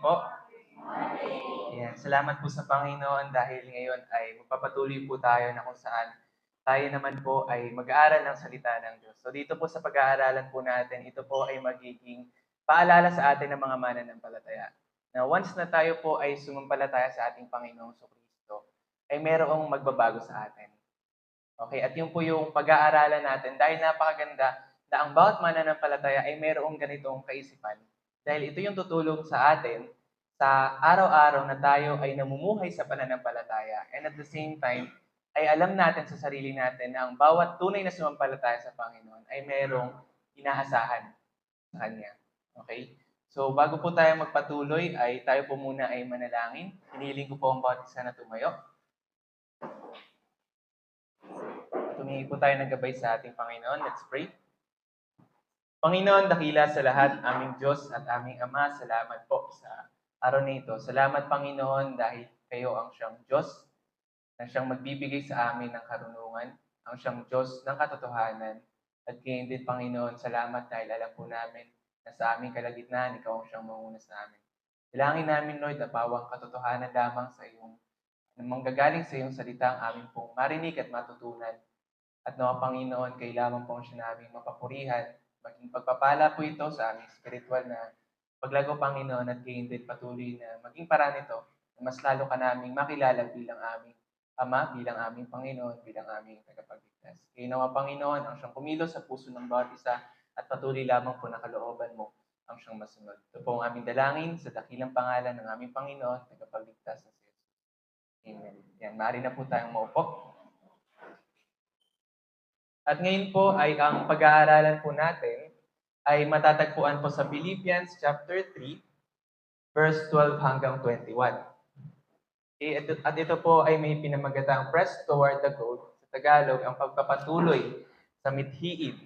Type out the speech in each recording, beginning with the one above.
po. Ayan, salamat po sa Panginoon dahil ngayon ay magpapatuloy po tayo na kung saan tayo naman po ay mag-aaral ng salita ng Diyos. So dito po sa pag-aaralan po natin, ito po ay magiging paalala sa atin ng mga mananampalataya. Na once na tayo po ay sumampalataya sa ating Panginoong Kristo, ay merong magbabago sa atin. Okay, at yun po yung pag-aaralan natin dahil napakaganda na ang bawat mananampalataya ay merong ganitong kaisipan. Dahil ito yung tutulong sa atin sa araw-araw na tayo ay namumuhay sa pananampalataya. And at the same time, ay alam natin sa sarili natin na ang bawat tunay na sumampalataya sa Panginoon ay merong inaasahan sa Kanya. Okay? So, bago po tayo magpatuloy, ay tayo po muna ay manalangin. Hinihiling ko po ang bawat isa na tumayo. Tumingi po tayo ng gabay sa ating Panginoon. Let's pray. Panginoon, dakila sa lahat, aming Diyos at aming Ama, salamat po sa araw na ito. Salamat, Panginoon, dahil kayo ang siyang Diyos na siyang magbibigay sa amin ng karunungan, ang siyang Diyos ng katotohanan. At kayo din, Panginoon, salamat dahil alam po namin na sa aming kalagitnaan, ikaw ang siyang manguna sa amin. Dalangin namin, Lord, na pawang katotohanan lamang sa iyong manggagaling sa iyong salita ang aming pong marinig at matutunan. At nawa, Panginoon, kayo lamang po ang siya naming mapapurihan. Maging pagpapala po ito sa aming spiritual na paglago, Panginoon, at kayo din patuloy na maging paraan ito na mas lalo ka naming makilala bilang aming Ama, bilang aming Panginoon, bilang aming tagapagligtas. Kayo nawa, Panginoon, ang siyang kumilos sa puso ng bawat isa at patuloy lamang po na kalooban mo ang siyang masunod. Ito po ang aming dalangin sa dakilang pangalan ng aming Panginoon, tagapagligtas na si Jesus. Amen. Yan, maaari na po tayong maupo. At ngayon po ay ang pag-aaralan po natin ay matatagpuan po sa Philippians chapter 3, verse 12 hanggang 21. Okay, at ito po ay may pinamagatang press toward the goal. Sa Tagalog, ang pagpapatuloy sa mithiin.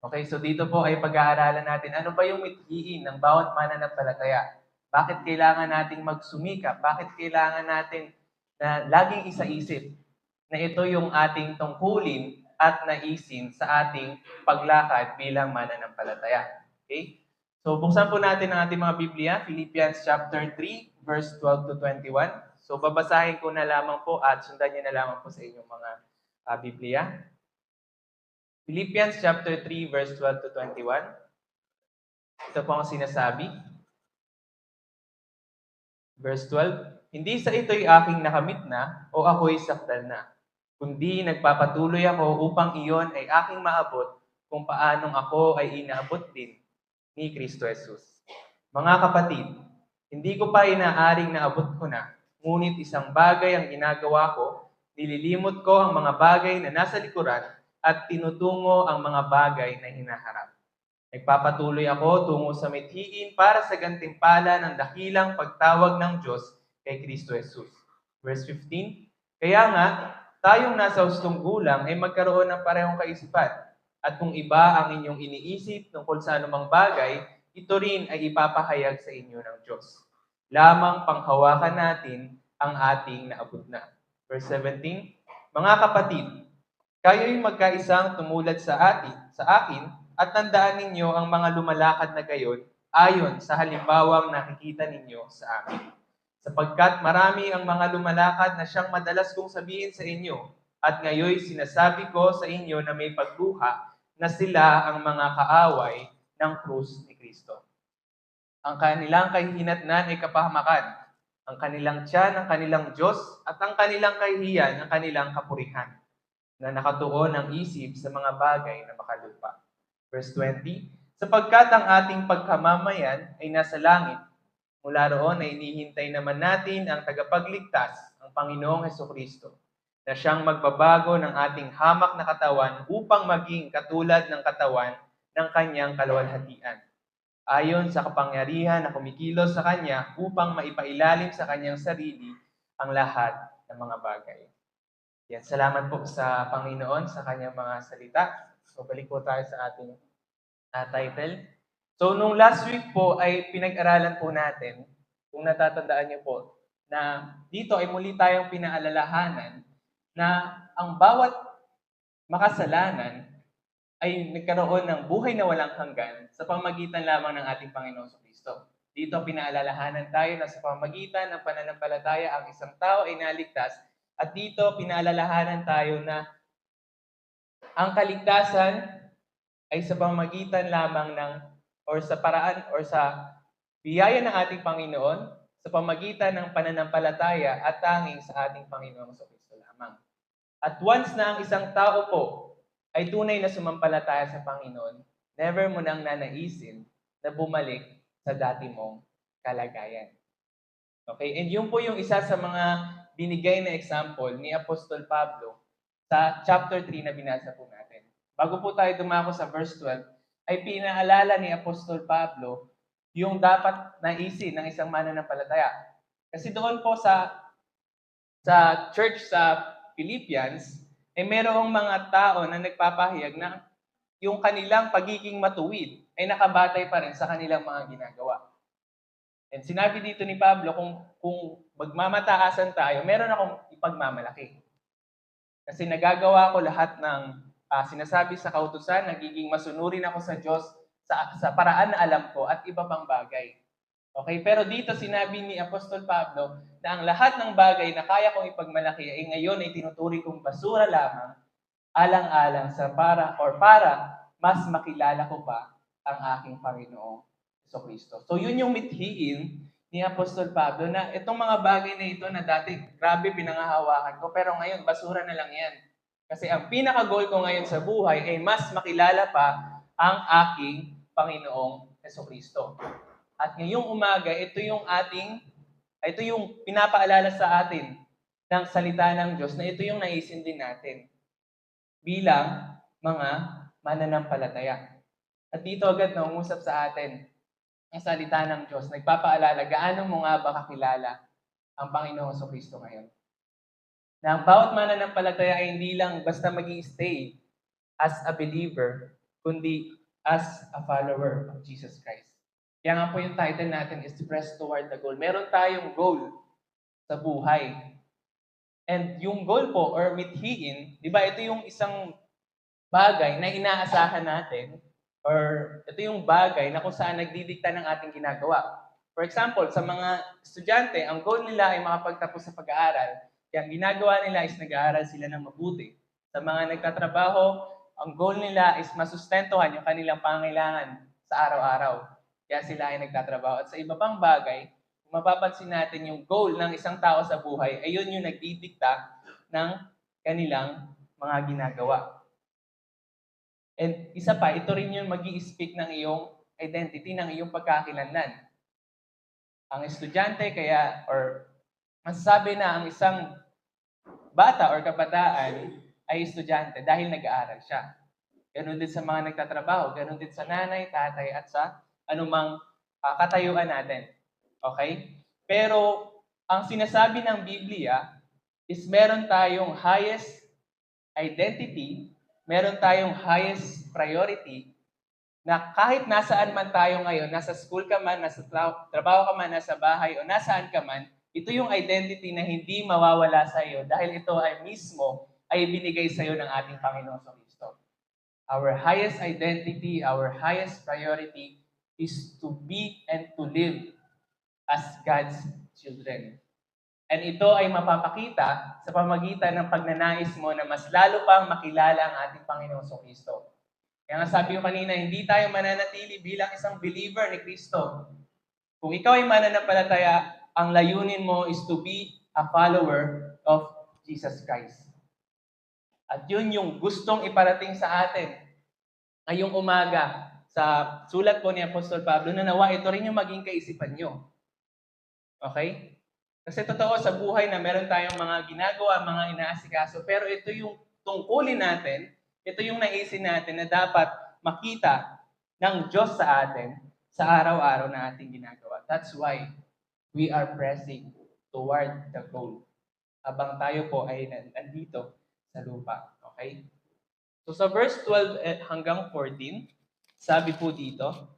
Okay, so dito po ay pag-aaralan natin ano ba yung mithiin ng bawat mananampalataya. Bakit kailangan nating magsumikap? Bakit kailangan natin na laging isa-isip na ito yung ating tungkulin at naisin sa ating paglakad bilang mananampalataya. Okay? So, buksan po natin ang ating mga Biblia, Philippians chapter 3, verse 12 to 21. So, babasahin ko na lamang po at sundan niyo na lamang po sa inyong mga Biblia. Philippians chapter 3, verse 12 to 21. Ito po ang sinasabi. Verse 12, hindi sa ito'y aking nakamit na o ako'y sakdal na, kundi nagpapatuloy ako upang iyon ay aking maabot kung paanong ako ay inaabot din ni Kristo Jesus. Mga kapatid, hindi ko pa inaaring naabot ko na, ngunit isang bagay ang ginagawa ko, nililimot ko ang mga bagay na nasa likuran at tinutungo ang mga bagay na hinaharap. Nagpapatuloy ako tungo sa mithiin para sa gantimpala ng dakilang pagtawag ng Diyos kay Kristo Jesus. Verse 15, kaya nga, tayong nasa hustong gulang ay magkaroon ng parehong kaisipan. At kung iba ang inyong iniisip tungkol sa anumang bagay, ito rin ay ipapahayag sa inyo ng Diyos. Lamang panghawakan natin ang ating naabot na. Verse 17, mga kapatid, kayo'y magkaisang tumulad sa akin, at tandaan ninyo ang mga lumalakad na gayon ayon sa halimbawang nakikita ninyo sa amin. Sapagkat marami ang mga lumalakad na siyang madalas kong sabihin sa inyo, at ngayon sinasabi ko sa inyo na may pagluha na sila ang mga kaaway ng krus ni Kristo. Ang kanilang kahihinatnan ay kapahamakan, ang kanilang tiyan ang kanilang Diyos, at ang kanilang kahihiyan ang kanilang kapurihan, na nakatuon ang isip sa mga bagay na makalupa. Verse 20, sapagkat ang ating pagkamamayan ay nasa langit, mula roon ay inihintay naman natin ang tagapagligtas, ang Panginoong Hesukristo, na siyang magbabago ng ating hamak na katawan upang maging katulad ng katawan ng kanyang kaluwalhatian, ayon sa kapangyarihan na kumikilos sa kanya upang maipailalim sa kanyang sarili ang lahat ng mga bagay. Yan, salamat po sa Panginoon sa kanyang mga salita. So, balik po tayo sa ating title. So, nung last week po ay pinag-aralan po natin, kung natatandaan niyo po, na dito ay muli tayong pinaalalahanan na ang bawat makasalanan ay nagkaroon ng buhay na walang hanggan sa pamagitan lamang ng ating Panginoon Kristo. Dito pinaalalahanan tayo na sa pamamagitan ng pananampalataya ang isang tao ay naligtas. At dito pinaalalahanan tayo na ang kaligtasan ay sa pamamagitan lamang ng or sa paraan or sa biyaya ng ating Panginoon sa pamamagitan ng pananampalataya at tanging sa ating Panginoong Kristo lamang. At once na ang isang tao po ay tunay na sumampalataya sa Panginoon, never mo nang nanaisin na bumalik sa dati mong kalagayan. Okay? And yun po yung isa sa mga binigay na example ni Apostol Pablo sa chapter 3 na binasa po natin. Bago po tayo dumako sa verse 12, ay pinaalala ni Apostol Pablo yung dapat naisin ng isang mananampalataya. Kasi doon po sa church sa Philippians, ay merong mga tao na nagpapahayag na yung kanilang pagiging matuwid ay nakabatay pa rin sa kanilang mga ginagawa. And sinabi dito ni Pablo, kung magmamataasan tayo, meron akong ipagmamalaki. Kasi nagagawa ko lahat ng sinasabi sa kautusan, nagiging masunurin ako sa Diyos sa paraan na alam ko at iba pang bagay. Okay? Pero dito sinabi ni Apostol Pablo na ang lahat ng bagay na kaya kong ipagmalaki ay ngayon ay tinuturi kong basura lamang alang-alang para mas makilala ko pa ang aking Panginoong Kristo. So yun yung mithiin ni Apostol Pablo na itong mga bagay na ito na dati grabe pinangahawakan ko pero ngayon basura na lang yan. Kasi ang pinaka-goal ko ngayon sa buhay ay mas makilala pa ang aking Panginoong Kristo. At ngayong umaga, ito yung pinapaalala sa atin ng salita ng Diyos na ito yung naisin din natin bilang mga mananampalataya. At dito agad naungusap sa atin ang salita ng Diyos. Nagpapaalala, gaano mo nga ba kakilala ang Panginoong Kristo ngayon? Na ang bawat mananampalataya ay hindi lang basta mag-i-stay as a believer, kundi as a follower of Jesus Christ. Kaya nga po yung title natin is Press Toward the Goal. Meron tayong goal sa buhay. And yung goal po, or mithiin, di ba, ito yung isang bagay na inaasahan natin, or ito yung bagay na kung saan nagdidikta ng ating ginagawa. For example, sa mga estudyante, ang goal nila ay makapagtapos sa pag-aaral. Kaya ang ginagawa nila is nag-aaral sila ng mabuti. Sa mga nagtatrabaho, ang goal nila is masustentuhan yung kanilang pangangailangan sa araw-araw. Kaya sila ay nagtatrabaho. At sa iba pang bagay, kung mapapansin natin yung goal ng isang tao sa buhay, ay yun yung nagdidikta ng kanilang mga ginagawa. And isa pa, ito rin yung mag-i-speak ng iyong identity, ng iyong pagkakilanlan. Ang estudyante masasabi na ang isang bata or kabataan ay estudyante dahil nag-aaral siya. Ganon din sa mga nagtatrabaho, ganon din sa nanay, tatay, at sa anumang katayuan natin. Okay? Pero ang sinasabi ng Biblia is meron tayong highest identity, meron tayong highest priority, na kahit nasaan man tayo ngayon, nasa school ka man, nasa trabaho ka man, nasa bahay, o nasaan ka man, ito yung identity na hindi mawawala sa iyo dahil ito ay mismo ay binigay sa iyo ng ating Panginoon Kristo. Our highest identity, our highest priority is to be and to live as God's children. And ito ay mapapakita sa pamagitan ng pagnanais mo na mas lalo pang makilala ang ating Panginoong Kristo. Kaya nga sabi ko kanina, hindi tayo mananatili bilang isang believer ni Kristo. Kung ikaw ay mananampalataya, ang layunin mo is to be a follower of Jesus Christ. At yun yung gustong iparating sa atin ngayong umaga sa sulat po ni Apostol Pablo na nawa ito rin yung maging kaisipan nyo. Okay? Kasi totoo sa buhay na meron tayong mga ginagawa, mga inaasikaso, pero ito yung tungkulin natin, ito yung naisin natin na dapat makita ng Diyos sa atin sa araw-araw na ating ginagawa. That's why we are pressing toward the goal. Habang tayo po ay nandito sa lupa. Okay? So sa verse 12 hanggang 14, sabi po dito,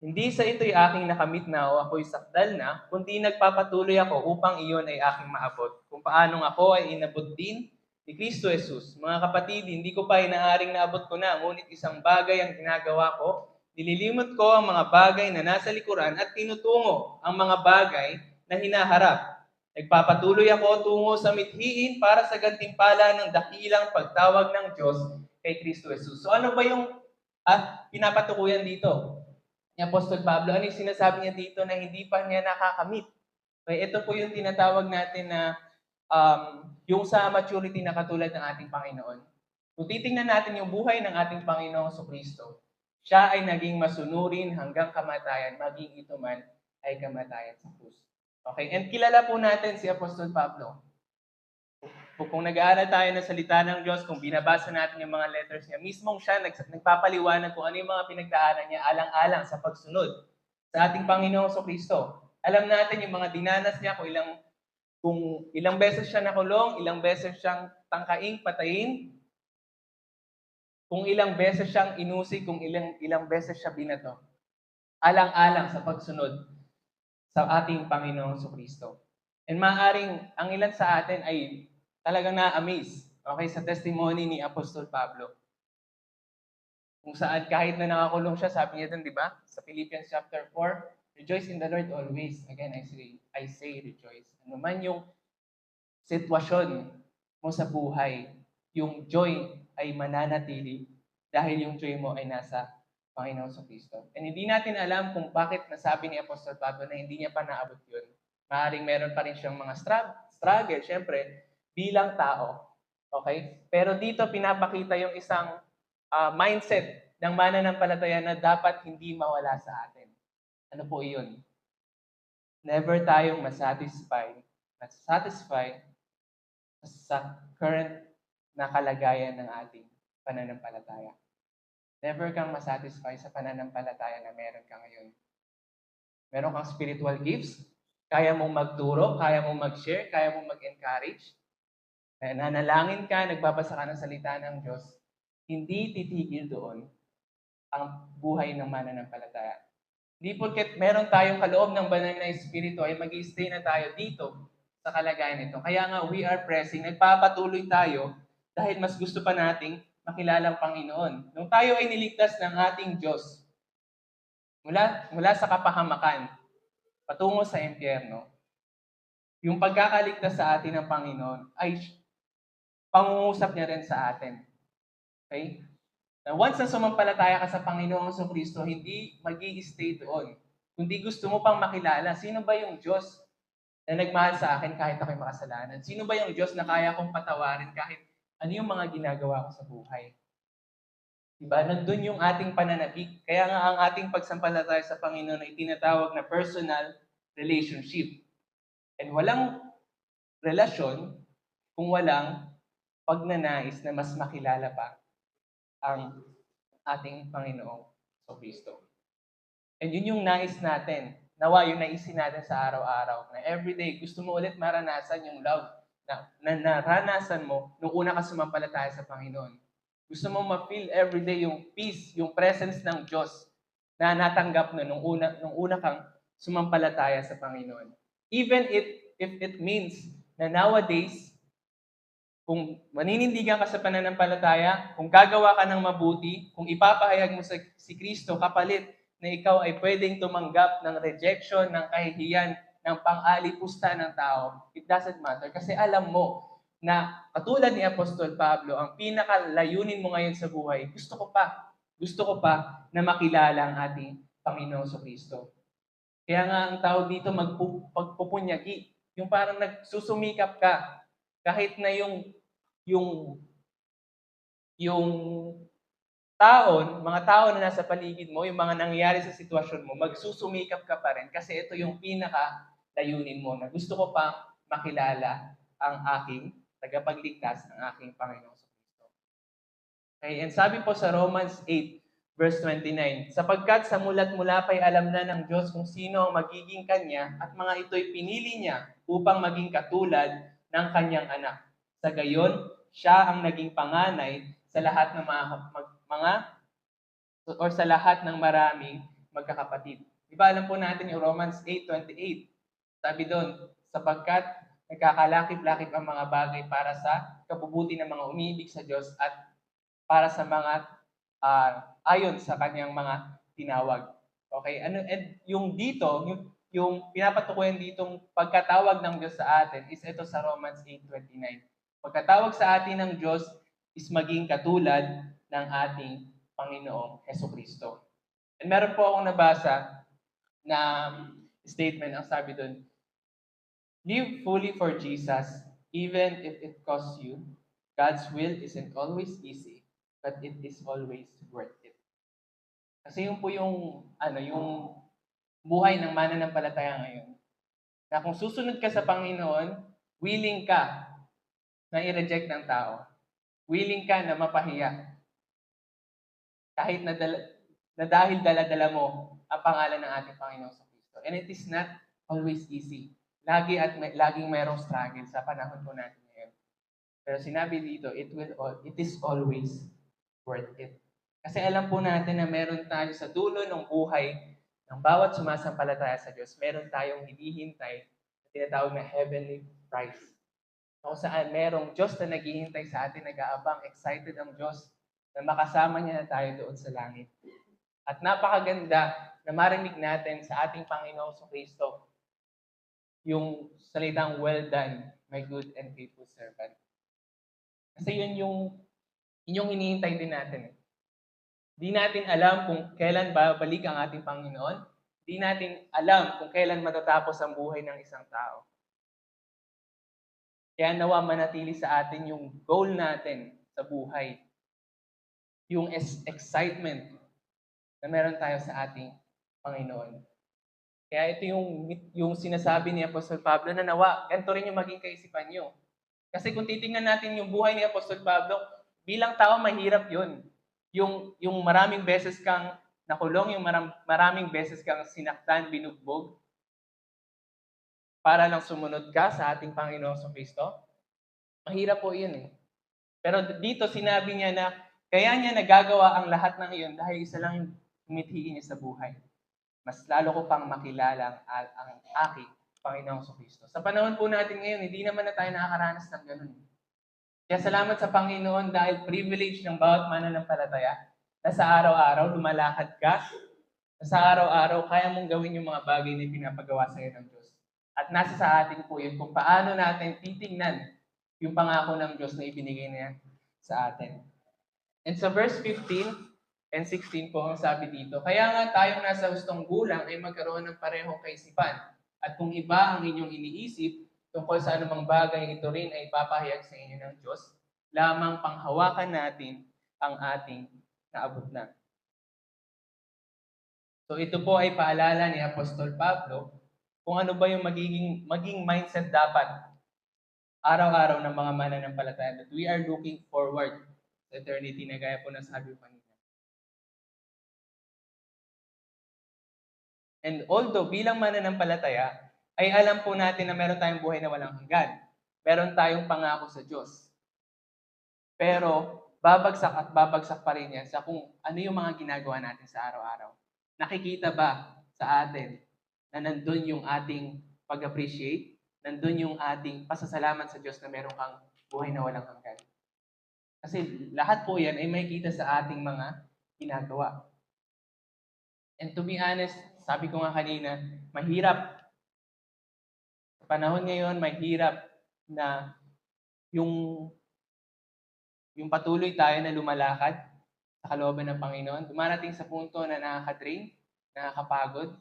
hindi sa ito'y aking nakamit na o ako'y sakdal na, kundi nagpapatuloy ako upang iyon ay aking maabot. Kung paanong ako ay inabot din ni Kristo Jesus. Mga kapatid, hindi ko pa inaaring naabot ko na, ngunit isang bagay ang ginagawa ko, Nililimot ko ang mga bagay na nasa likuran at tinutungo ang mga bagay na hinaharap. Nagpapatuloy ako tungo sa mithiin para sa gantimpala ng dakilang pagtawag ng Diyos kay Kristo Jesus. So ano ba yung pinapatukuyan dito ni Apostol Pablo? Ano yung sinasabi niya dito na hindi pa niya nakakamit? Okay, ito po yung tinatawag natin na yung sa maturity na katulad ng ating Panginoon. Kung titingnan natin yung buhay ng ating Panginoong Kristo, siya ay naging masunurin hanggang kamatayan, maging ito man ay kamatayan sa krus. Okay, and kilala po natin si Apostol Pablo. Kung nag-aaral tayo ng salita ng Diyos, kung binabasa natin yung mga letters niya, mismong siya nagpapaliwanag kung ano yung mga pinagdaanan niya alang-alang sa pagsunod sa ating Panginoong Kristo. Alam natin yung mga dinanas niya, kung ilang beses siya nakulong, ilang beses siyang tangkaing, patayin, kung ilang beses siyang inusi, kung ilang beses siya binato. Alang-alang sa pagsunod sa ating Panginoong Kristo. And maaaring ang ilan sa atin ay talagang na-amaze, okay, sa testimony ni Apostol Pablo. Kung saan kahit na nakakulong siya, sabi niya dun, di ba? Sa Philippians chapter 4, rejoice in the Lord always. Again, I say rejoice. Ano man yung sitwasyon mo sa buhay, yung joy ay mananatili dahil yung joy mo ay nasa Panginoon Kristo. And hindi natin alam kung bakit nasabi ni Apostol Pablo na hindi niya pa naabot yun. Maaaring meron pa rin siyang mga struggle, syempre, bilang tao. Okay? Pero dito pinapakita yung isang mindset ng mananampalataya na dapat hindi mawala sa atin. Ano po iyon? Never tayong masatisfy sa current na kalagayan ng ating pananampalataya. Never kang masatisfy sa pananampalataya na meron ka ngayon. Meron kang spiritual gifts, kaya mong magturo, kaya mong mag-share, kaya mong mag-encourage. Nanalangin ka, nagbabasa ka ng salita ng Diyos, hindi titigil doon ang buhay ng mananampalataya. Hindi porket meron tayong kaloob ng banal na Espiritu ay mag-i-stay na tayo dito sa kalagayan nito. Kaya nga, we are pressing, nagpapatuloy tayo dahil mas gusto pa nating makilala ang Panginoon. Nung tayo ay niligtas ng ating Diyos, mula sa kapahamakan, patungo sa impyerno, yung pagkakaligtas sa atin ng Panginoon ay pangungusap niya rin sa atin. Okay? Now, once na sumampalataya ka sa Panginoong Kristo, hindi mag-i-stay doon. Kundi gusto mo pang makilala, sino ba yung Diyos na nagmahal sa akin kahit ako'y makasalanan? Sino ba yung Diyos na kaya kong patawarin kahit ano yung mga ginagawa ko sa buhay? Diba? Nandun yung ating pananabik. Kaya nga ang ating pagsampalataya sa Panginoon ay tinatawag na personal relationship. And walang relasyon kung walang pagnanais na mas makilala pa ang ating Panginoong Kristo. And yun yung nais natin. Nawa yung naisin natin sa araw-araw. Na everyday, gusto mo ulit maranasan yung love na naranasan mo nung una ka sumampalataya sa Panginoon. Gusto mo ma-feel everyday yung peace, yung presence ng Diyos na natanggap mo nung una kang sumampalataya sa Panginoon. Even if it means na nowadays, kung maninindigan ka sa pananampalataya, kung gagawa ka ng mabuti, kung ipapahayag mo si Kristo kapalit na ikaw ay pwedeng tumanggap ng rejection, ng kahihiyan, ng pang-alipusta ng tao, it doesn't matter. Kasi alam mo na katulad ni Apostol Pablo, ang pinakalayunin mo ngayon sa buhay, gusto ko pa na makilala ang ating Panginoong Kristo. Kaya nga ang tawag dito pagpupunyagi, yung parang nagsusumikap ka, kahit na yung mga tao na nasa paligid mo, yung mga nangyayari sa sitwasyon mo, magsusumikap ka pa rin kasi ito yung pinaka-layunin mo na gusto ko pa makilala ang aking tagapagligtas, ng aking Panginoong Kristo. Okay, and sabi po sa Romans 8, verse 29, sapagkat sa mulat-mula pa'y alam na ng Diyos kung sino ang magiging Kanya at mga ito'y pinili Niya upang maging katulad ng Kanyang anak. Sa gayon, siya ang naging panganay sa lahat ng sa lahat ng maraming magkakapatid. Diba alam po natin yung Romans 8:28. Sabi doon, sapagkat nagkakalakip-lakip ang mga bagay para sa kabubuti ng mga umiibig sa Diyos at para sa mga ayon sa kanyang mga tinawag. Okay? And yung dito, yung pinapatukuyan ditong pagkatawag ng Diyos sa atin is ito sa Romans 8:29. Pagkatawag sa atin ng Diyos is maging katulad ng ating Panginoong Hesukristo. And meron po akong nabasa na statement, ang sabi doon, live fully for Jesus, even if it costs you. God's will isn't always easy, but it is always worth it. Kasi yun po yung buhay ng mananampalataya ngayon. Na kung susunod ka sa Panginoon, willing ka na i-reject ng tao. Willing ka na mapahiya. Kahit na dahil dala-dala mo ang pangalan ng ating Panginoon sa Kristo. And it is not always easy. Laging mayroong struggle sa panahon po natin ngayon. Pero sinabi dito, it is always worth it. Kasi alam po natin na meron tayo sa dulo ng buhay ng bawat sumasampalataya sa Diyos, meron tayong hinihintay na tinatawag na heavenly prize. Kung saan merong Diyos na naghihintay sa atin, nag-aabang, excited ang Diyos na makasama niya na tayo doon sa langit. At napakaganda na marinig natin sa ating Panginoong Kristo yung salitang, well done, my good and faithful servant. Kasi yun yung hinihintay din natin. Di natin alam kung kailan babalik ang ating Panginoon. Di natin alam kung kailan matatapos ang buhay ng isang tao. Kaya nawa manatili sa atin yung goal natin sa buhay. Yung excitement na meron tayo sa ating Panginoon. Kaya ito yung sinasabi ni Apostol Pablo na nawa, ganito rin yung maging kaisipan nyo. Kasi kung titingnan natin yung buhay ni Apostol Pablo, bilang tao mahirap yun. Yung maraming beses kang nakulong, yung maraming beses kang sinaktan, binugbog, para lang sumunod ka sa ating Panginoon sa Kristo, mahirap po yun eh. Pero dito sinabi niya na kaya niya nagagawa ang lahat ng iyon dahil isa lang yung umithiin niya sa buhay. Mas lalo ko pang makilala ang aking Panginoong Kristo. Sa panahon po natin ngayon, hindi naman na tayo nakakaranas ng ganun. Kaya salamat sa Panginoon dahil privilege ng bawat mananampalataya na sa araw-araw lumalakad ka, na sa araw-araw kaya mong gawin yung mga bagay na pinapagawa sa iyo ng Diyos. At nasa sa atin po yun kung paano natin titingnan yung pangako ng Diyos na ibinigay niya sa atin. And sa verse 15 and 16 po ang sabi dito, kaya nga tayong nasa hustong gulang ay magkaroon ng parehong kaisipan. At kung iba ang inyong iniisip, tungkol sa anumang bagay, ito rin ay papahayag sa inyo ng Diyos, lamang panghawakan natin ang ating naabot na. So ito po ay paalala ni Apostol Pablo kung ano ba yung maging mindset dapat araw-araw ng mga mananampalataya that we are looking forward sa eternity na gaya po na sabi ko kanina. And although bilang mananampalataya, ay alam po natin na meron tayong buhay na walang hanggan. Meron tayong pangako sa Diyos. Pero babagsak at babagsak pa rin yan sa kung ano yung mga ginagawa natin sa araw-araw. Nakikita ba sa atin na nandun yung ating pag-appreciate, nandun yung ating pasasalamat sa Diyos na meron kang buhay na walang hanggan? Kasi lahat po yan ay makikita sa ating mga ginagawa. And to be honest, sabi ko nga kanina, mahirap. Sa panahon ngayon, mahirap na yung patuloy tayo na lumalakad sa kalooban ng Panginoon. Dumarating sa punto na nakaka-drain, nakakapagod.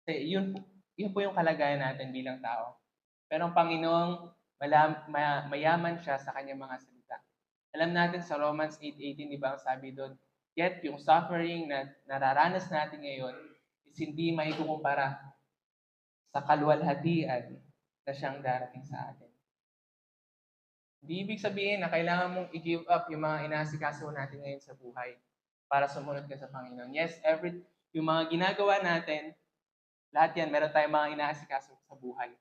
Kasi yun po yung kalagayan natin bilang tao. Pero ang Panginoong mayaman siya sa kanyang mga salita. Alam natin sa Romans 8:18, di ba ang sabi doon, yet yung suffering na nararanas natin ngayon is hindi maikukumpara sa kaluwalhatian na siyang darating sa atin. Hindi ibig sabihin na kailangan mong i-give up yung mga inaasikaso natin ngayon sa buhay para sumunod ka sa Panginoon. Yes, yung mga ginagawa natin, lahat yan, meron tayong mga inaasikaso sa buhay.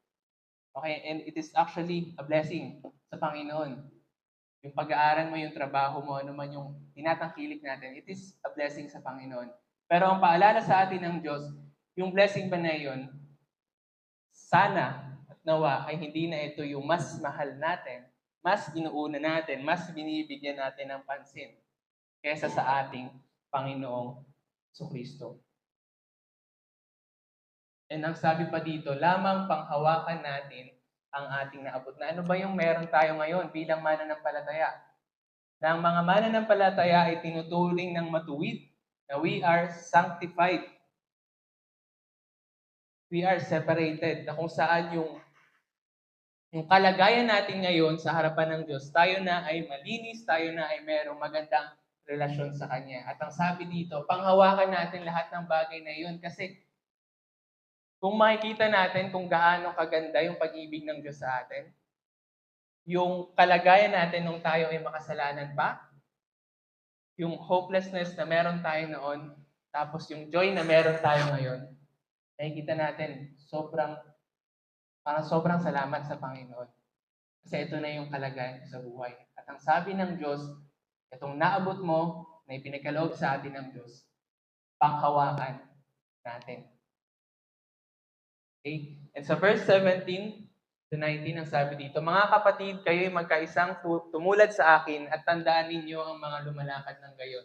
Okay, and it is actually a blessing sa Panginoon. Yung pag-aaral mo, yung trabaho mo, ano man yung tinatangkilik natin, it is a blessing sa Panginoon. Pero ang paalala sa atin ng Diyos, yung blessing ba na yun, sana at nawa ay hindi na ito yung mas mahal natin, mas inuuna natin, mas binibigyan natin ng pansin kaysa sa ating Panginoong Kristo. And ang sabi pa dito, lamang panghawakan natin ang ating naabot. Na ano ba yung meron tayo ngayon bilang mananampalataya? Na ang mga mananampalataya ay tinuturing ng matuwid, na we are sanctified. We are separated, na kung saan yung kalagayan natin ngayon sa harapan ng Diyos, tayo na ay malinis, tayo na ay merong magandang relasyon sa Kanya. At ang sabi dito, panghawakan natin lahat ng bagay na yun. Kasi kung makikita natin kung gaano kaganda yung pag-ibig ng Diyos sa atin, yung kalagayan natin nung tayo ay makasalanan pa, yung hopelessness na meron tayo noon, tapos yung joy na meron tayo ngayon, nakikita natin parang sobrang salamat sa Panginoon. Kasi ito na yung kalagayan ko sa buhay. At ang sabi ng Diyos, itong naabot mo, na ipinagkaloob sa atin ng Diyos, panghawakan natin. Okay? And sa verse 17 to 19, ang sabi dito, mga kapatid, kayo'y magkaisang tumulad sa akin at tandaan ninyo ang mga lumalakad ng gayon.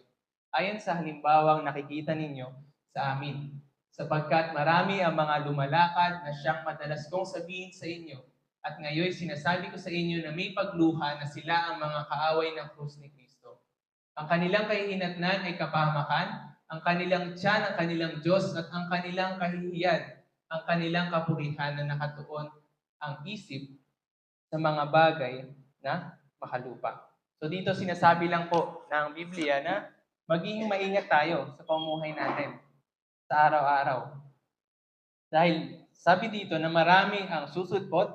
Ayon sa halimbawang nakikita ninyo sa amin. Sapagkat marami ang mga lumalakad na siyang madalas kong sabihin sa inyo. At ngayon sinasabi ko sa inyo na may pagluha na sila ang mga kaaway ng krus ni Kristo. Ang kanilang kahihinatnan ay kapahamakan, ang kanilang tiyan ang kanilang Diyos, at ang kanilang kahihiyan ang kanilang kapurihan na nakatuon ang isip sa mga bagay na makalupa. So dito sinasabi lang po ng Biblia na maging maingat tayo sa pamumuhay natin sa araw-araw. Dahil sabi dito na marami ang susudpot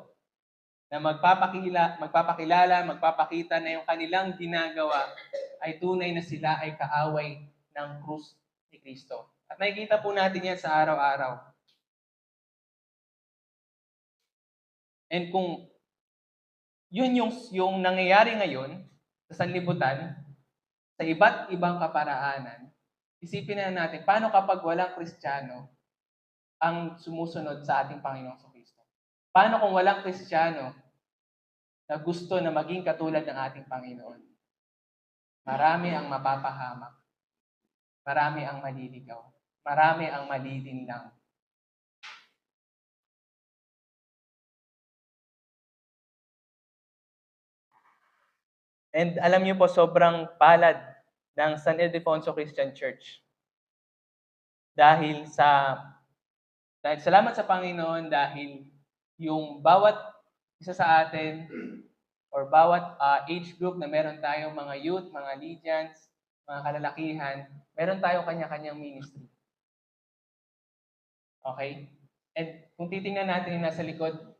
na magpapakita na yung kanilang ginagawa ay tunay na sila ay kaaway ng krus ni Kristo. At nakikita po natin yan sa araw-araw. And kung yun yung nangyayari ngayon sa sanlibutan, sa iba't ibang kaparaanan, isipin na natin, paano kapag walang Kristiyano ang sumusunod sa ating Panginoong Kristo? Paano kung walang Kristiyano na gusto na maging katulad ng ating Panginoon? Marami ang mapapahamak. Marami ang maliligaw. Marami ang malilinlang. And alam niyo po, sobrang palad ng San Ildefonso Christian Church. Dahil salamat sa Panginoon dahil yung bawat isa sa atin or bawat age group na meron tayong mga youth, mga legions, mga kalalakihan, meron tayong kanya-kanyang ministry. Okay? And kung titingnan natin yung nasa likod,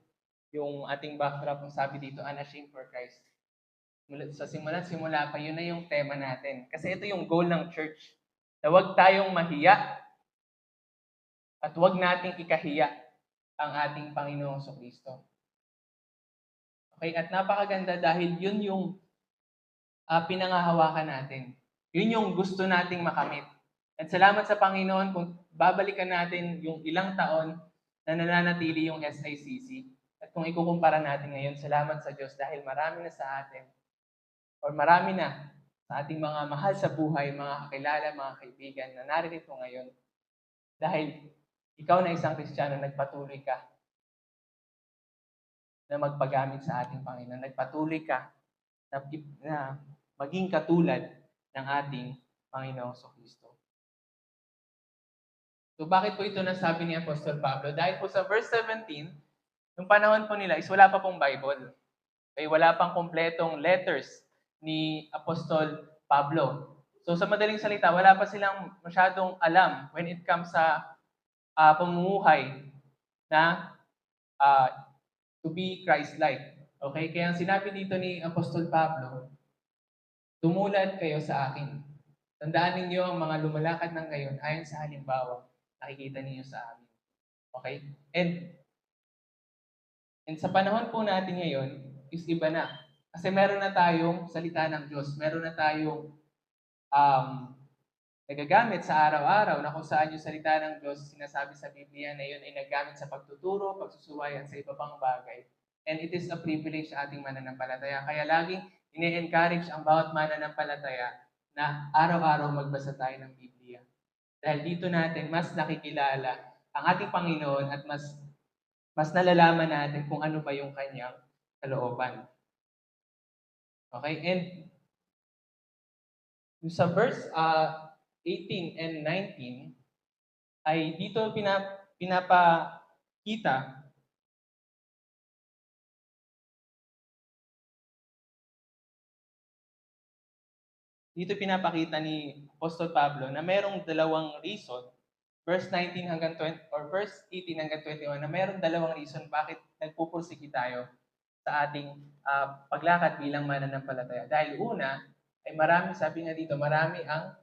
yung ating backdrop, kung sabi dito, Unashamed for Christ. Sa simula pa, yun na yung tema natin. Kasi ito yung goal ng church. Na huwag tayong mahiya at huwag nating ikahiya ang ating Panginoong Kristo. Okay? At napakaganda dahil yun yung pinangahawakan natin. Yun yung gusto nating makamit. At salamat sa Panginoon kung babalikan natin yung ilang taon na nananatili yung SICC. At kung ikukumpara natin ngayon, salamat sa Diyos dahil marami na sa atin or marami na sa ating mga mahal sa buhay, mga kakilala, mga kaibigan na narito ngayon. Dahil ikaw na isang Kristiyano, nagpatuloy ka na magpagamit sa ating Panginoon. Nagpatuloy ka na maging katulad ng ating Panginoong Kristo. So bakit po ito nasabi ni Apostol Pablo? Dahil po sa verse 17, yung panahon po nila is wala pa pong Bible. Okay, wala pang kompletong letters ni Apostol Pablo. So sa madaling salita, wala pa silang masyadong alam when it comes sa pamumuhay na to be Christ-like. Okay? Kaya ang sinabi dito ni Apostol Pablo, tumulad kayo sa akin. Tandaan ninyo ang mga lumalakad ng ngayon ayon sa halimbawa nakikita ninyo sa amin. Okay? And sa panahon po natin ngayon, is iba na. Kasi meron na tayong salita ng Diyos. Meron na tayong nagagamit sa araw-araw na kung saan yung salita ng Diyos sinasabi sa Biblia na yun ay nagagamit sa pagtuturo, pagsusuway at sa iba pang bagay. And it is a privilege sa ating mananampalataya. Kaya laging ini-encourage ang bawat mananampalataya na araw-araw magbasa tayo ng Biblia. Dahil dito natin mas nakikilala ang ating Panginoon at mas nalalaman natin kung ano ba yung kanyang kalooban. Okay? And sa verse 18 and 19 ay dito pinapakita ni Apostol Pablo na merong dalawang reason, verse 19 hanggang 20, or verse 18 hanggang 21, na merong dalawang reason bakit nagpupursigi tayo sa ating paglakad bilang mananampalataya. Dahil una, ay marami, sabi nga dito, marami ang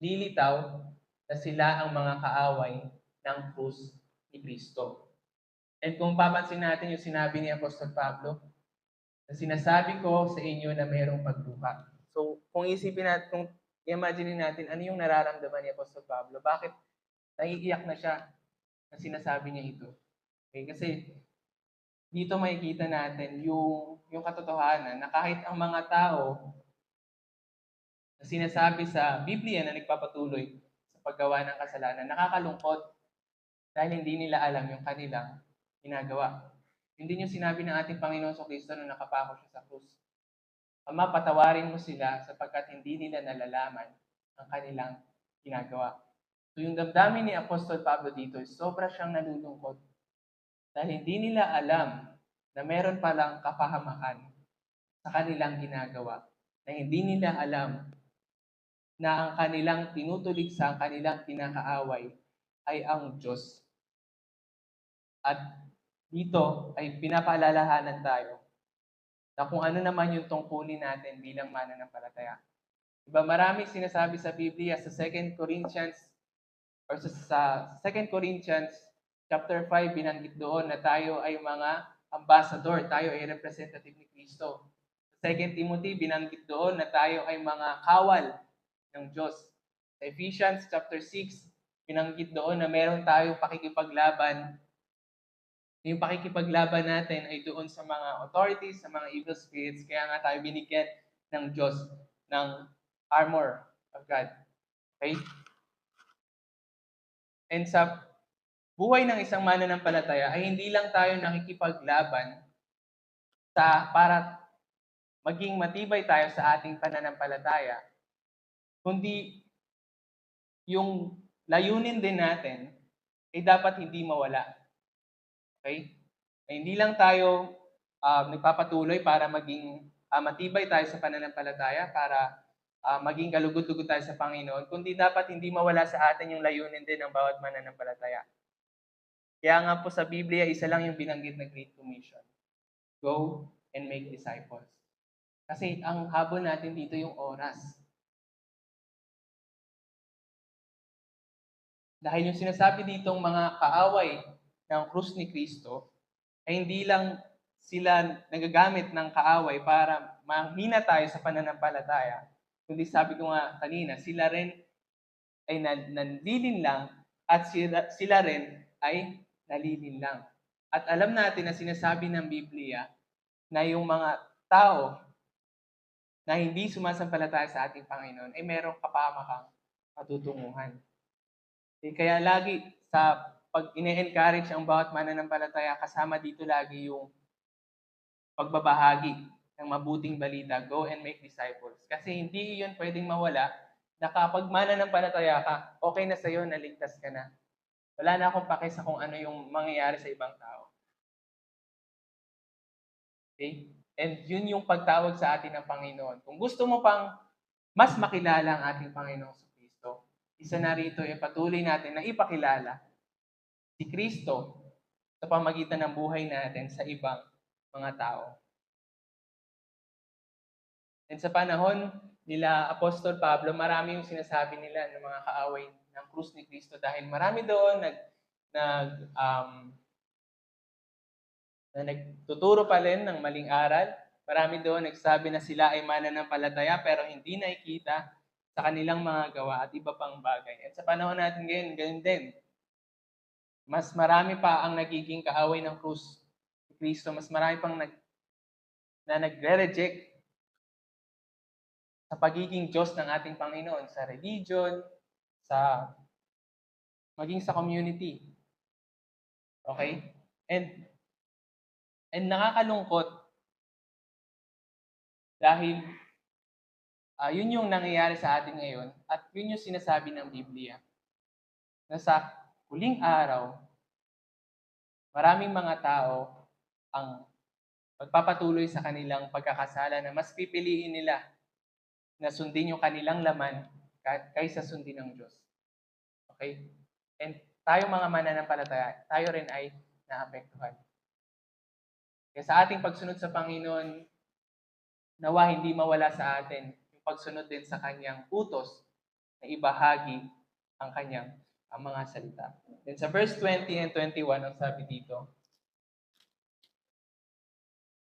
lilitaw na sila ang mga kaaway ng krus ni Kristo. And kung papansin natin yung sinabi ni Apostol Pablo, na sinasabi ko sa inyo na mayroong pagluha. So, kung isipin natin, kung imagine natin, ano yung nararamdaman ni Apostol Pablo? Bakit naiiyak na siya na sinasabi niya ito? Okay, kasi dito makikita natin yung katotohanan na kahit ang mga tao na sinasabi sa Biblia na nagpapatuloy sa paggawa ng kasalanan, nakakalungkot dahil hindi nila alam yung kanilang ginagawa. Hindi yung sinabi ng ating Panginoon sa Kristo nung nakapako siya sa krus. Ama, patawarin mo sila sapagkat hindi nila nalalaman ang kanilang ginagawa. So yung damdamin ni Apostol Pablo dito, sobra siyang nalulungkot dahil hindi nila alam na meron palang kapahamakan sa kanilang ginagawa, na hindi nila alam na ang kanilang tinutuligsa, ang kanilang kinakaaway ay ang Diyos. At dito ay pinapaalalahanan tayo na kung ano naman yung tungkulin natin bilang mananampalataya. Diba, marami sinasabi sa Biblia sa 2 Corinthians or sa 2 Corinthians chapter 5, binanggit doon na tayo ay mga ambassador, tayo ay representative ni Kristo. Sa 2 Timothy, binanggit doon na tayo ay mga kawal ng Diyos. Sa Ephesians chapter 6, binanggit doon na meron tayong pakikipaglaban. Yung pakikipaglaban natin ay doon sa mga authorities, sa mga evil spirits, kaya nga tayo binigyan ng Diyos ng armor of God. Okay? And sa buhay ng isang mananampalataya ay hindi lang tayo nakikipaglaban para maging matibay tayo sa ating pananampalataya, kundi yung layunin din natin ay dapat hindi mawala. Okay? Ay hindi lang tayo nagpapatuloy para maging matibay tayo sa pananampalataya, para maging kalugod-lugod tayo sa Panginoon, kundi dapat hindi mawala sa atin yung layunin din ng bawat mananampalataya. Kaya nga po sa Biblia, isa lang yung binanggit na Great Commission. Go and make disciples. Kasi ang habol natin dito yung oras. Dahil yung sinasabi ditong mga kaaway ng krus ni Kristo, ay hindi lang sila nagagamit ng kaaway para mahina tayo sa pananampalataya, kundi sabi ko nga kanina, sila rin ay nanlilinlang at sila rin ay nalilinlang. At alam natin na sinasabi ng Biblia na yung mga tao na hindi sumasampalataya sa ating Panginoon ay merong kapamakang patutunguhan. Kaya lagi sa pag ine-encourage ang bawat mananampalataya, kasama dito lagi yung pagbabahagi ng mabuting balita, go and make disciples. Kasi hindi yun pwedeng mawala na kapag mananampalataya ka, okay na sa'yo, naligtas ka na. Wala na akong pake sa kung ano yung mangyayari sa ibang tao. Okay? And yun yung pagtawag sa atin ng Panginoon. Kung gusto mo pang mas makilala ang ating Panginoong Kristo, isa na rito ay patuloy natin na ipakilala si Kristo sa pamagitan ng buhay natin sa ibang mga tao. And sa panahon nila Apostol Pablo, marami yung sinasabi nila ng mga kaaway ng krus ni Kristo dahil marami doon na nagtuturo pa rin ng maling aral. Marami doon nagsabi na sila ay mananampalataya pero hindi nakikita sa kanilang mga gawa at iba pang bagay. At sa panahon natin ngayon, ganyan din. Mas marami pa ang nagiging kaaway ng krus ni Kristo. Mas marami pang nagre-reject sa pagiging Diyos ng ating Panginoon, sa religion, sa maging sa community. Okay? And nakakalungkot dahil yun yung nangyayari sa atin ngayon at yun yung sinasabi ng Biblia. Na sa huling araw, maraming mga tao ang magpapatuloy sa kanilang pagkakasala na mas pipiliin nila na sundin yung kanilang laman kaysa sundin ng Diyos. Okay? And tayo mga mananampalataya, tayo rin ay naapektuhan. Kaya sa ating pagsunod sa Panginoon, nawa hindi mawala sa atin yung pagsunod din sa Kanyang utos na ibahagi ang Kanyang mga salita. Then sa verse 20 and 21, ang sabi dito,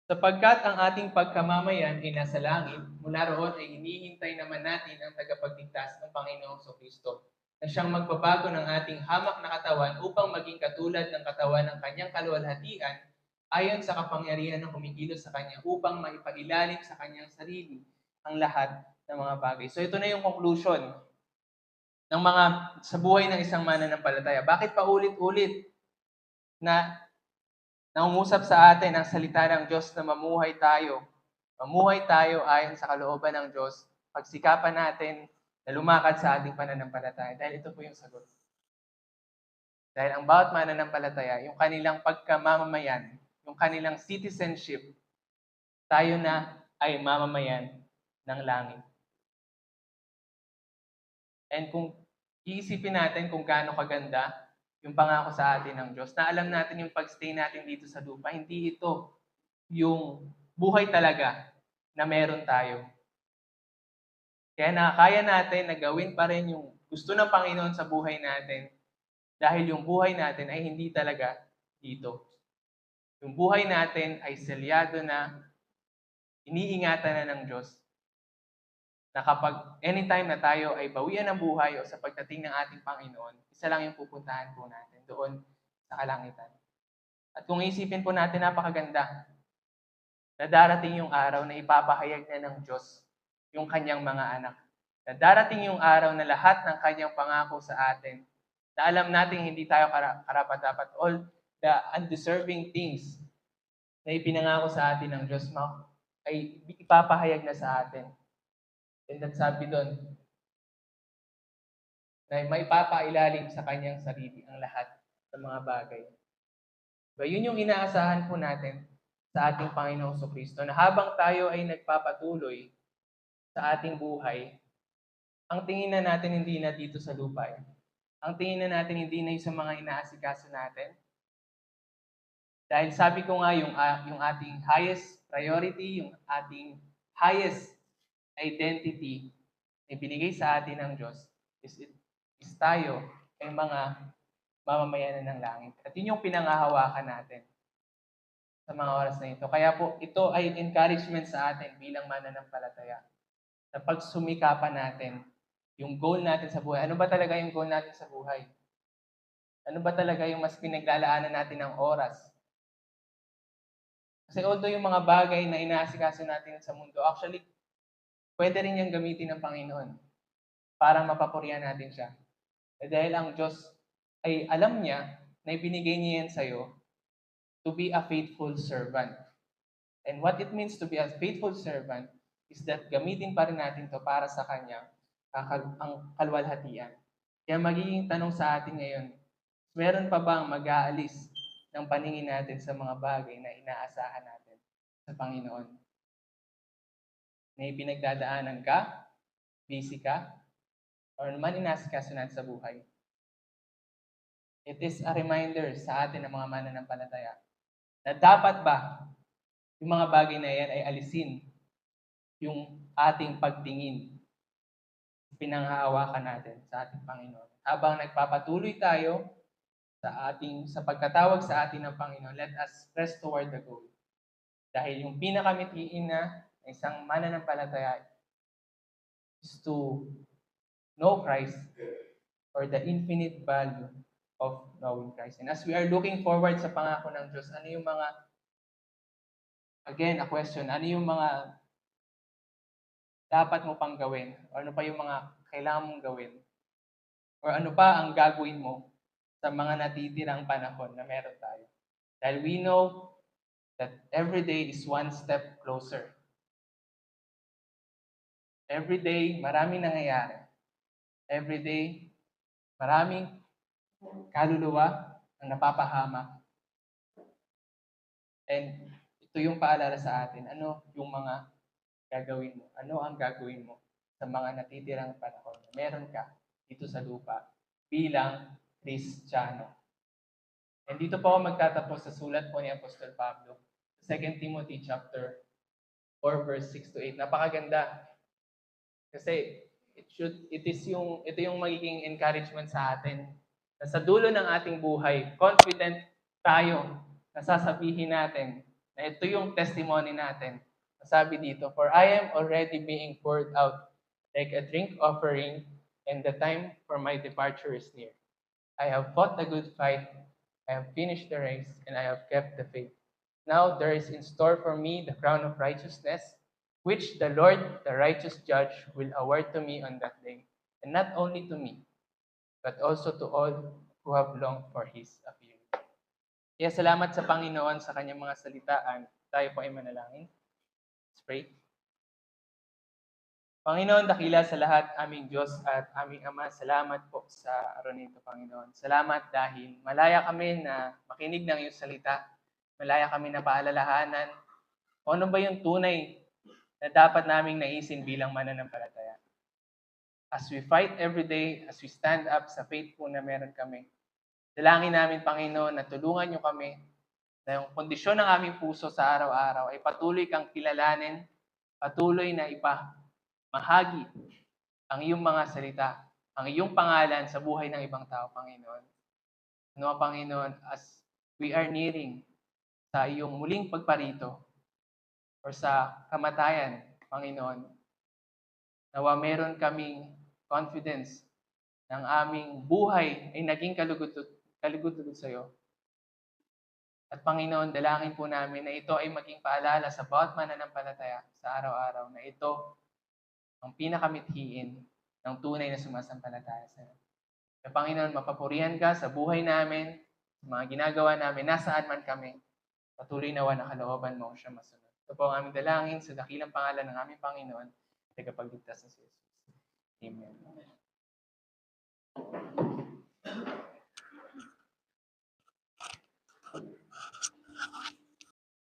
sapagkat ang ating pagkamamayan ay nasa langit, mula roon ay hinihintay naman natin ang tagapagligtas ng Panginoong Kristo, na siyang magbabago ng ating hamak na katawan upang maging katulad ng katawan ng kanyang kaluwalhatian ayon sa kapangyarihan ng kumikilos sa kanya upang maipailalim sa kanyang sarili ang lahat ng mga bagay. So ito na yung conclusion ng mga sa buhay ng isang mananampalataya. Bakit pa ulit-ulit na nangungusap sa atin ang salita ng Diyos na mamuhay tayo ayon sa kalooban ng Diyos, pagsikapan natin na lumakad sa ating pananampalataya. Dahil ito po yung sagot. Dahil ang bawat mananampalataya, yung kanilang pagkamamamayan, yung kanilang citizenship, tayo na ay mamamayan ng langit. And kung iisipin natin kung gaano kaganda yung pangako sa atin ng Diyos, na alam natin yung pagstay natin dito sa lupa, hindi ito yung buhay talaga na meron tayo. Kaya nakakaya natin na gawin pa rin yung gusto ng Panginoon sa buhay natin dahil yung buhay natin ay hindi talaga dito. Yung buhay natin ay selyado na, iniingatan na ng Diyos, na kapag anytime na tayo ay bawian ng buhay o sa pagdating ng ating Panginoon, isa lang yung pupuntahan po natin doon sa kalangitan. At kung isipin po natin, napakaganda na darating yung araw na ipapahayag na ng Diyos yung kanyang mga anak. Na darating yung araw na lahat ng kanyang pangako sa atin, na alam natin hindi tayo karapat-dapat, all the undeserving things na ipinangako sa atin ng Diyos ay ipapahayag na sa atin. And that sabi doon, na may papailalim sa kanyang sarili ang lahat ng mga bagay. So, yun yung inaasahan po natin sa ating Panginoong Kristo, na habang tayo ay nagpapatuloy sa ating buhay, ang tingin na natin hindi na dito sa lupa. Ang tingin na natin hindi na yung sa mga inaasikaso natin. Dahil sabi ko nga, yung ating highest priority, yung ating highest identity na binigay sa atin ng Diyos is tayo ay mga mamamayan ng langit. At yun yung pinangahawakan natin sa mga oras na ito. Kaya po, ito ay encouragement sa atin bilang mananampalataya. Na pagsumikapan natin yung goal natin sa buhay. Ano ba talaga yung goal natin sa buhay? Ano ba talaga yung mas pinaglalaanan natin ng oras? Kasi although yung mga bagay na inaasikaso natin sa mundo, actually, pwede rin yung gamitin ng Panginoon para mapapurihan natin siya. Dahil ang Diyos ay alam niya na ibinigay niya yan sa'yo to be a faithful servant. And what it means to be a faithful servant is that gamitin pa rin natin to para sa Kanya ang kaluwalhatian. Kaya magiging tanong sa atin ngayon, meron pa bang mag-aalis ng paningin natin sa mga bagay na inaasahan natin sa Panginoon? May pinagdadaanan ka, busy ka, or naman inasikaso natin sa buhay. It is a reminder sa atin ng mga mananampalataya na dapat ba yung mga bagay na yan ay alisin yung ating pagtingin, pinanghahawakan natin sa ating Panginoon. Habang nagpapatuloy tayo sa pagkatawag sa atin ng Panginoon, let us press toward the goal. Dahil yung pinakamitiin na isang mananampalataya is to know Christ or the infinite value of knowing Christ. And as we are looking forward sa pangako ng Diyos, ano yung mga, again, a question, ano yung mga dapat mo pang gawin? O ano pa yung mga kailangan mong gawin? Or ano pa ang gagawin mo sa mga natitirang panahon na meron tayo. Dahil we know that every day is one step closer. Every day, maraming nangyayari. Every day, maraming kaluluwa ang napapahamak. And ito yung paalala sa atin, ano yung mga gagawin mo? Ano ang gagawin mo sa mga natitirang panahon na meron ka dito sa lupa bilang Kristiyano? And dito po ako magtatapos sa sulat po ni Apostol Pablo, 2 Timothy chapter 4 verse 6 to 8. Napakaganda. Kasi ito yung magiging encouragement sa atin. Na sa dulo ng ating buhay, confident tayo na sasabihin natin na ito yung testimony natin. Sabi dito, "For I am already being poured out like a drink offering, and the time for my departure is near. I have fought the good fight, I have finished the race, and I have kept the faith. Now there is in store for me the crown of righteousness, which the Lord, the righteous judge, will award to me on that day, and not only to me, but also to all who have longed for His appearing." Kaya salamat sa Panginoon sa kanyang mga salitaan. Tayo po ay manalangin. Let's pray. Panginoon, dakila sa lahat, aming Diyos at aming Ama, salamat po sa araw nito, Panginoon. Salamat dahil malaya kami na makinig ng iyong salita. Malaya kami na paalalahanan kung ano ba yung tunay na dapat naming naisin bilang mananampalataya. As we fight every day, as we stand up sa faith po na meron kami, dalangin namin, Panginoon, na tulungan niyo kami na yung kondisyon ng aming puso sa araw-araw ay patuloy kang kilalanin, patuloy na mahagi ang iyong mga salita, ang iyong pangalan sa buhay ng ibang tao, Panginoon. Ano, Panginoon, as we are nearing sa iyong muling pagparito or sa kamatayan, Panginoon, nawa meron kaming confidence ng aming buhay ay naging kalugod-lugod sa iyo. At Panginoon, dalangin po namin na ito ay maging paalala sa bawat mananampalataya sa araw-araw na ito ang pinakamithiin ng tunay na sumasampalataya sa iyo. Na Panginoon, mapapurihan ka sa buhay namin, sa mga ginagawa namin, nasaan man kami. Patuloy nawa na kalooban mo siya masunod. Ito po ang aming dalangin sa dakilang pangalan ng aming Panginoon, tagapagligtas na si Jesus. Amen.